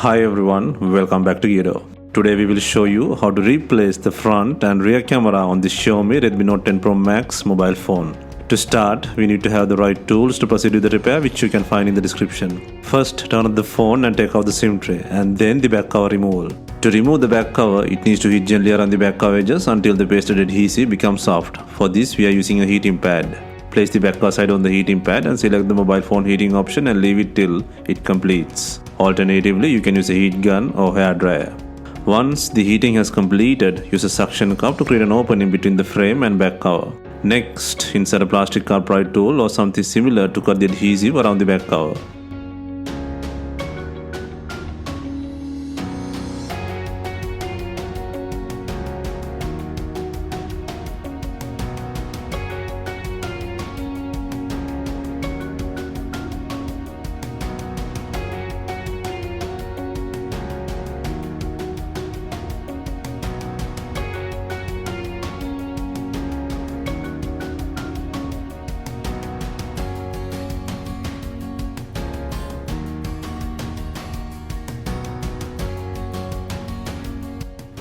Hi everyone, welcome back to Edo. Today we will show you how to replace the front and rear camera on the Xiaomi Redmi Note 10 Pro Max mobile phone. To start, we need to have the right tools to proceed with the repair, which you can find in the description. First, turn on the phone and take out the SIM tray and then the back cover removal. To remove the back cover, it needs to heat gently around the back cover edges until the pasted adhesive becomes soft. For this, we are using a heating pad. Place the back cover side on the heating pad and select the mobile phone heating option and leave it till it completes. Alternatively, you can use a heat gun or hair dryer. Once the heating has completed, use a suction cup to create an opening between the frame and back cover. Next, insert a plastic car pry tool or something similar to cut the adhesive around the back cover.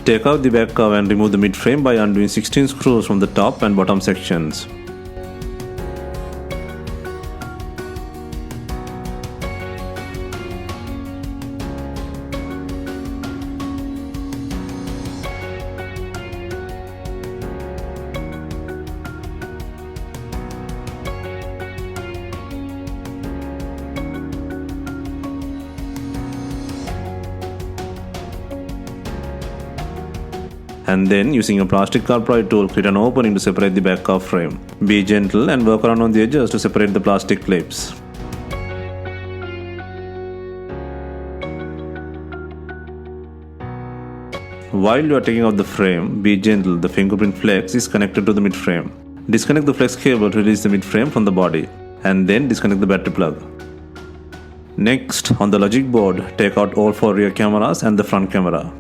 Take out the back cover and remove the mid-frame by undoing 16 screws from the top and bottom sections. And then, using a plastic car pry tool, create an opening to separate the back cover frame. Be gentle and work around on the edges to separate the plastic clips. While you are taking out the frame, be gentle, the fingerprint flex is connected to the mid-frame. Disconnect the flex cable to release the mid-frame from the body, and then disconnect the battery plug. Next, on the logic board, take out all 4 rear cameras and the front camera.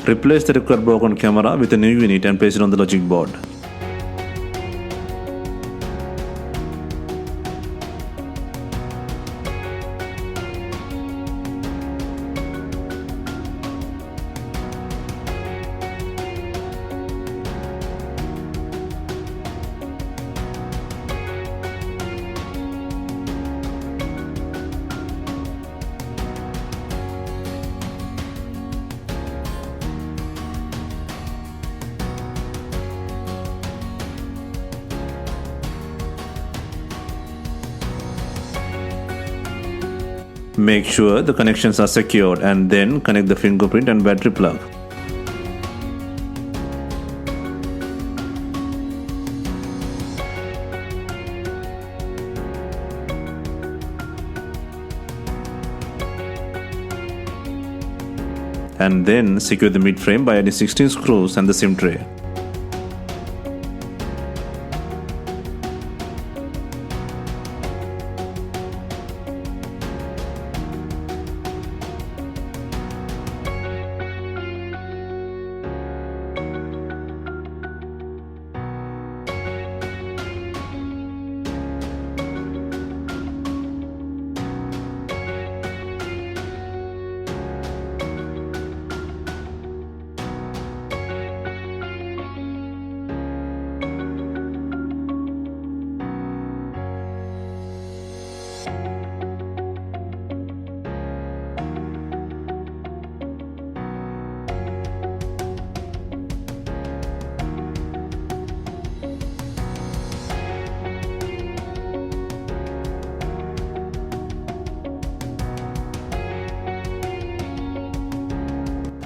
Replace the required broken camera with a new unit and place it on the logic board. Make sure the connections are secured and then connect the fingerprint and battery plug. And then secure the mid-frame by adding 16 screws and the SIM tray.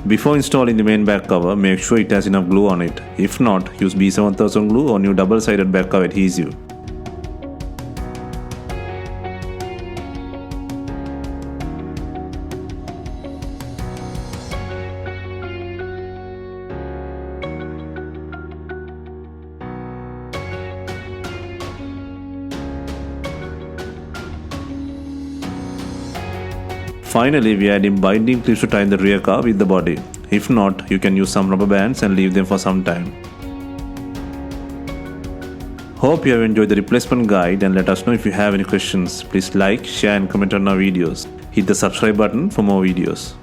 Before installing the main back cover, make sure it has enough glue on it. If not, use B7000 glue or new double-sided back cover adhesive. Finally, we add in binding clips to tie the rear car with the body. If not, you can use some rubber bands and leave them for some time. Hope you have enjoyed the replacement guide, and let us know if you have any questions. Please like, share and comment on our videos. Hit the subscribe button for more videos.